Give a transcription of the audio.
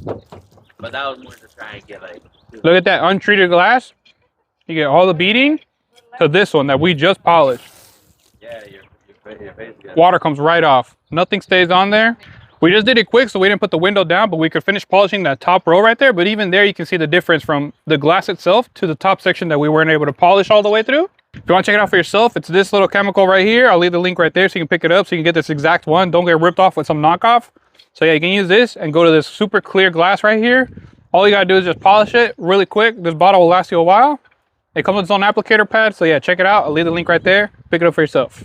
But that was more to try and get like. Look at that untreated glass. You get all the beading to this one that we just polished. Yeah, your face is Water comes right off. Nothing stays on there. We just did it quick, so we didn't put the window down, but we could finish polishing that top row right there. But even there, you can see the difference from the glass itself to the top section that we weren't able to polish all the way through. If you want to check it out for yourself, it's this little chemical right here. I'll leave the link right there so you can pick it up so you can get this exact one. Don't get ripped off with some knockoff. So yeah, you can use this and go to this super clear glass right here. All you gotta do is just polish it really quick. This bottle will last you a while. It comes with its own applicator pad. So yeah, check it out. I'll leave the link right there. Pick it up for yourself.